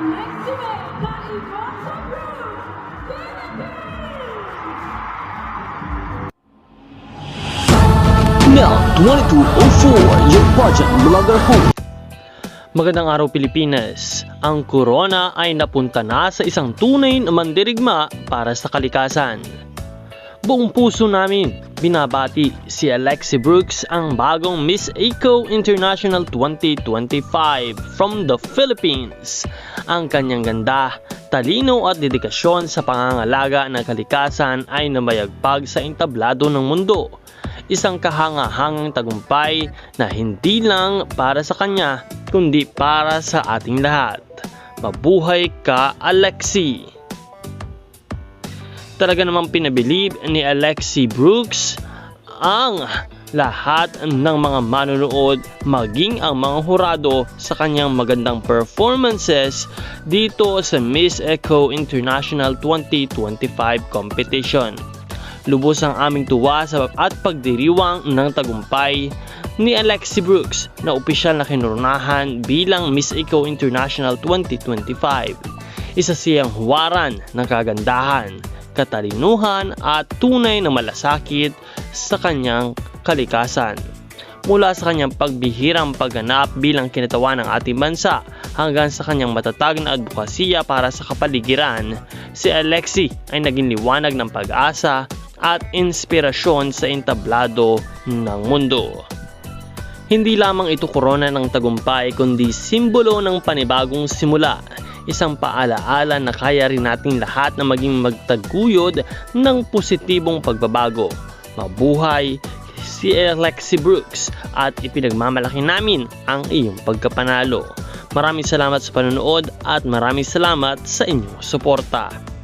Now, 2204, your budget vlogger host. Magandang araw Pilipinas. Ang corona ay napunta na sa isang tunay na mandirigma para sa kalikasan. Buong puso namin binabati si Alexi Brooks, ang bagong Miss Eco International 2025 from the Philippines. Ang kanyang ganda, talino at dedikasyon sa pangangalaga ng kalikasan ay namayagpag sa entablado ng mundo. Isang kahanga-hangang tagumpay na hindi lang para sa kanya kundi para sa ating lahat. Mabuhay ka, Alexi! Talaga namang pinabilib ni Alexi Brooks ang lahat ng mga manonood maging ang mga hurado sa kanyang magandang performances dito sa Miss Eco International 2025 competition. Lubos ang aming tuwa at pagdiriwang ng tagumpay ni Alexi Brooks na opisyal na kinoronahan bilang Miss Eco International 2025. Isa siyang huwaran ng kagandahan, katalinuhan at tunay na malasakit sa kanyang kalikasan. Mula sa kanyang pagbihirang pagganap bilang kinatawan ng ating bansa hanggang sa kanyang matatag na advokasya para sa kapaligiran, si Alexi ay naging liwanag ng pag-asa at inspirasyon sa entablado ng mundo. Hindi lamang ito korona ng tagumpay kundi simbolo ng panibagong simula, isang paalaala na kaya rin nating lahat na maging magtaguyod ng positibong pagbabago. Mabuhay si Alexi Brooks at ipinagmamalaki namin ang iyong pagkapanalo. Maraming salamat sa panonood at maraming salamat sa inyong suporta.